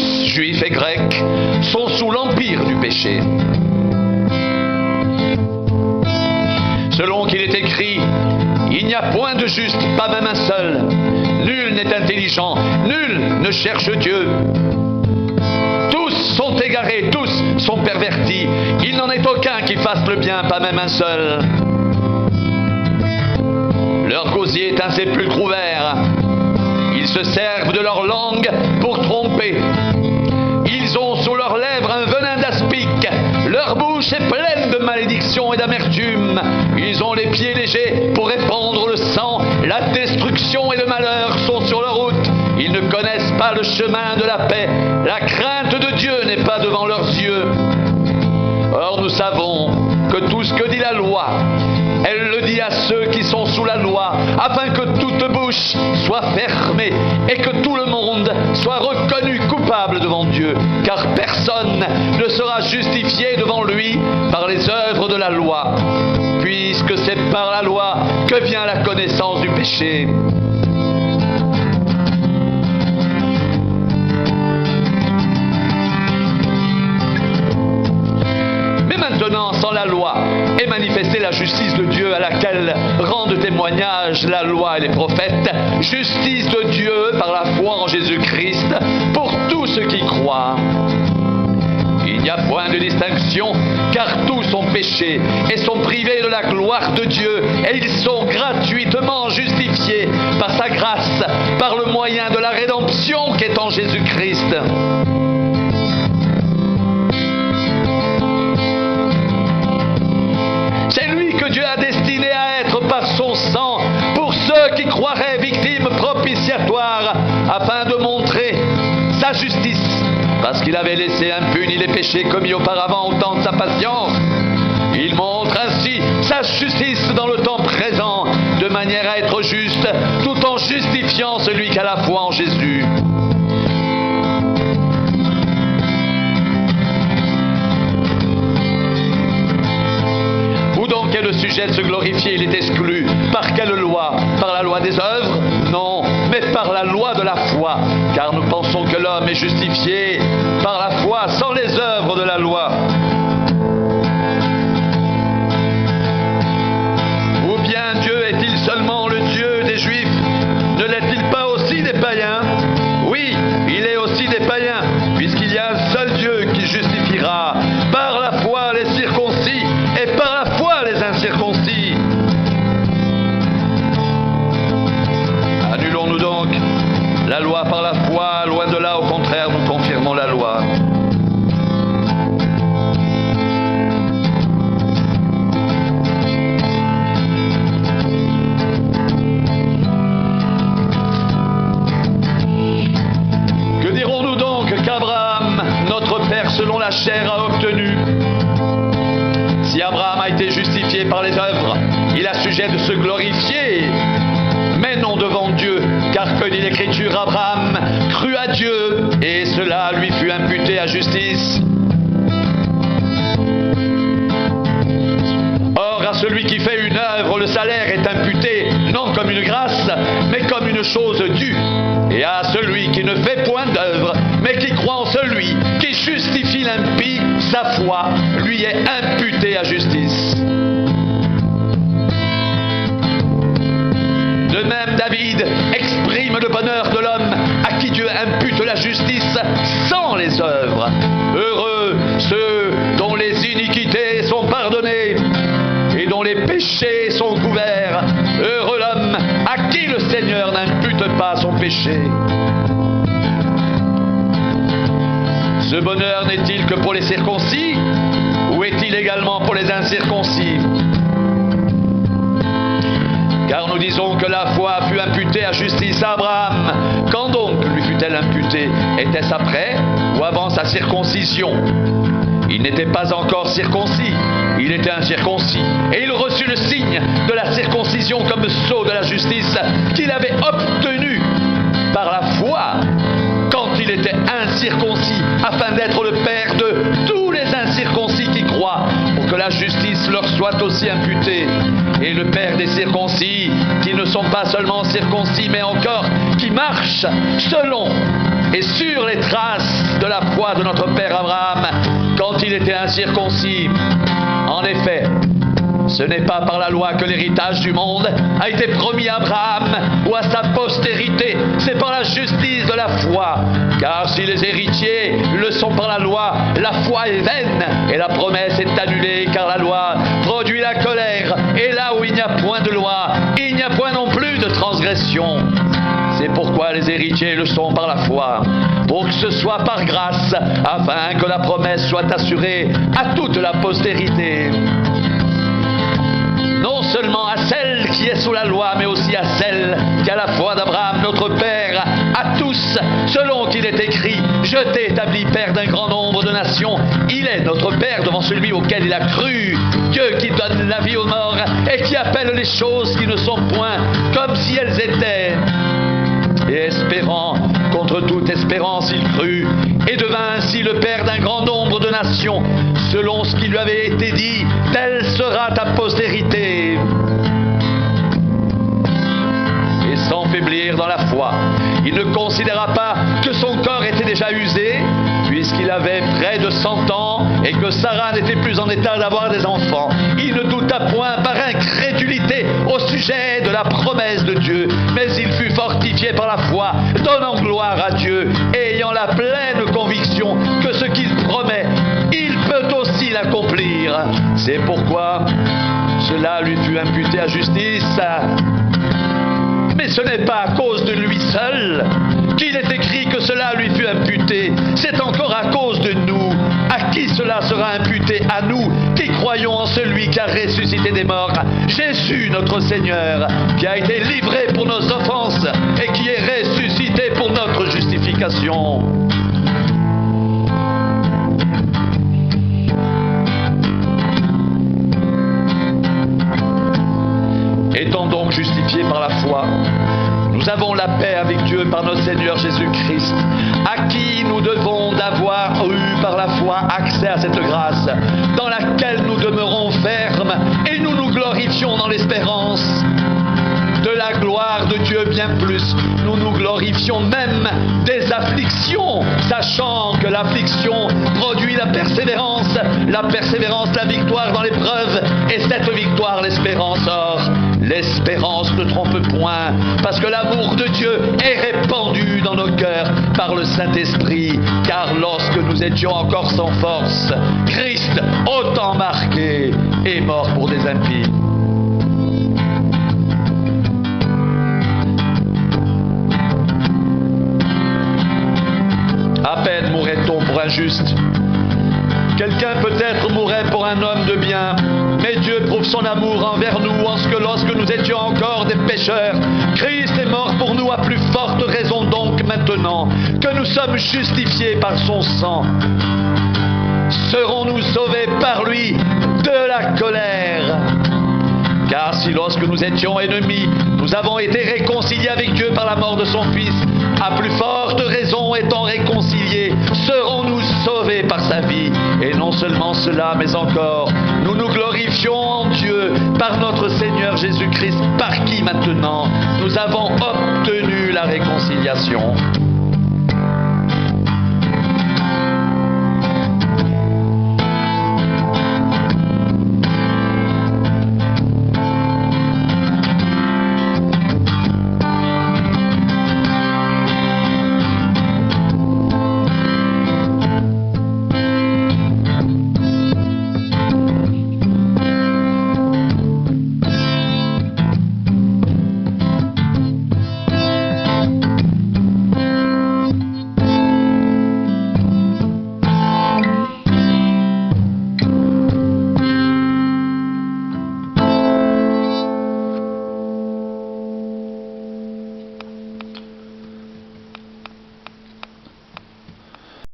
tous, juifs et grecs, sont sous l'empire du péché. Selon qu'il est écrit, il n'y a point de juste, pas même un seul. Nul n'est intelligent, nul ne cherche Dieu. Tous sont égarés, tous sont pervertis. Il n'en est aucun qui fasse le bien, pas même un seul. Leur gosier est un sépulcre ouvert. Ils se servent de leur langue pour tromper. Ils ont sous leurs lèvres un venin d'aspic. Leur bouche est pleine de malédiction et d'amertume. Ils ont les pieds légers pour répandre le sang. La destruction et le malheur sont sur leur route. Ils ne connaissent pas le chemin de la paix. La crainte de Dieu n'est pas devant leurs yeux. Or nous savons que tout ce que dit la loi, elle le dit à ceux qui sont sous la loi, afin que toute bouche soit fermée et que tout le monde soit reconnu coupable devant Dieu, car personne ne sera justifié devant lui par les œuvres de la loi, puisque c'est par la loi que vient la connaissance du péché. Maintenant, sans la loi, est manifestée la justice de Dieu à laquelle rendent témoignage la loi et les prophètes, justice de Dieu par la foi en Jésus-Christ pour tous ceux qui croient. Il n'y a point de distinction, car tous ont péché et sont privés de la gloire de Dieu, et ils sont gratuitement justifiés par sa grâce, par le moyen de la rédemption qui est en Jésus-Christ. Dieu a destiné à être par son sang pour ceux qui croiraient victimes propitiatoires, afin de montrer sa justice, parce qu'il avait laissé impunis les péchés commis auparavant au temps de sa patience. Il montre ainsi sa justice dans le temps présent, de manière à être juste, tout en justifiant celui qui a la foi en Jésus. Donc est le sujet de se glorifier, il est exclu. Par quelle loi? Par la loi des œuvres? Non, mais par la loi de la foi. Car nous pensons que l'homme est justifié par la foi, sans les œuvres de la loi. Ou bien Dieu est-il seulement le Dieu des Juifs? Ne l'est-il pas aussi des païens? Oui, il est aussi des païens, puisqu'il y a un seul Dieu qui justifiera par la foi les circoncis et par la foi les incirconcis. Annulons-nous donc la loi par la foi? Loin de là, au contraire, nous confirmons la loi. Que dirons-nous donc qu'Abraham, notre père selon la chair, a obtenu? Si Abraham a été justifié par les œuvres, il a sujet de se glorifier, mais non devant Dieu, car que dit l'Écriture, Abraham crut à Dieu, et cela lui fut imputé à justice. Or, à celui qui fait une œuvre, le salaire est imputé, non comme une grâce, mais comme une chose due. Et à celui qui ne fait point d'œuvre, mais qui croit en celui qui justifie l'impie, sa foi lui est imputée à justice. De même, David exprime le bonheur de l'homme à qui Dieu impute la justice sans les œuvres. Heureux ceux dont les iniquités sont pardonnées et dont les péchés sont couverts. Heureux l'homme à qui le Seigneur n'impute pas son péché. Ce bonheur n'est-il que pour les circoncis, ou est-il également pour les incirconcis? Car nous disons que la foi fut imputée à justice à Abraham. Quand donc lui fut-elle imputée? Était-ce après ou avant sa circoncision? Il n'était pas encore circoncis, il était incirconcis. Et il reçut le signe de la circoncision comme sceau de la justice qu'il avait obtenu par la foi quand il était incirconcis, afin d'être le père de tous les incirconcis qui croient, pour que la justice leur soit aussi imputée. Et le père des circoncis, qui ne sont pas seulement circoncis, mais encore qui marchent selon et sur les traces de la foi de notre père Abraham quand il était incirconcis. En effet, ce n'est pas par la loi que l'héritage du monde a été promis à Abraham ou à sa postérité, c'est par la justice de la foi. Car si les héritiers le sont par la loi foi est vaine et la promesse est annulée, car la loi produit la colère. Et là où il n'y a point de loi, il n'y a point non plus de transgression. C'est pourquoi les héritiers le sont par la foi, pour que ce soit par grâce, afin que la promesse soit assurée à toute la postérité. Non seulement à celle qui est sous la loi, mais aussi à celle qui a la foi d'Abraham, notre Père, à tous, selon qu'il est écrit, « Je t'ai établi Père d'un grand nombre de nations ». Il est notre Père devant celui auquel il a cru, Dieu qui donne la vie aux morts et qui appelle les choses qui ne sont point comme si elles étaient. Et espérant, contre toute espérance, il crut, et devint ainsi le père d'un grand nombre de nations, selon ce qui lui avait été dit, telle sera ta postérité. Et sans faiblir dans la foi, il ne considéra pas que son corps était déjà usé, puisqu'il avait près de 100 ans, et que Sarah n'était plus en état d'avoir des enfants. Il ne douta point par incrédulité au sujet de la promesse de Dieu, mais il fut fortifié par la foi, donnant gloire à Dieu, et ayant la pleine conviction que ce qu'il promet, il peut aussi l'accomplir. C'est pourquoi cela lui fut imputé à justice. Mais ce n'est pas à cause de lui seul qu'il est écrit que cela lui fut imputé. C'est encore à cause de nous, à qui cela sera imputé, à nous qui croyons en celui qui a ressuscité des morts, Jésus notre Seigneur, qui a été livré pour nos offenses et qui est ressuscité pour notre justification. Étant donc justifiés par la foi, nous avons la paix avec Dieu par notre Seigneur Jésus-Christ, à qui nous devons d'avoir eu par la foi accès à cette grâce, dans laquelle nous demeurons fermes et nous nous glorifions dans l'espérance de la gloire de Dieu. Bien plus, nous nous glorifions même des afflictions, sachant que l'affliction produit la persévérance la victoire dans l'épreuve, et cette victoire l'espérance. Or, l'espérance ne trompe point, parce que l'amour de Dieu est répandu dans nos cœurs par le Saint-Esprit, car lorsque nous étions encore sans force, Christ, autant marqué, est mort pour des impies. À peine mourrait-on pour un juste. Quelqu'un peut-être mourrait pour un homme de bien, mais Dieu prouve son amour envers nous en ce que lorsque nous étions encore des pécheurs, Christ est mort pour nous. À plus forte raison donc maintenant que nous sommes justifiés par son sang, serons-nous sauvés par lui de la colère. Car si lorsque nous étions ennemis, nous avons été réconciliés avec Dieu par la mort de son Fils, à plus forte raison étant réconciliés, serons-nous sauvés par sa vie. Et non seulement cela, mais encore, nous nous glorifions en Dieu par notre Seigneur Jésus-Christ, par qui maintenant nous avons obtenu la réconciliation.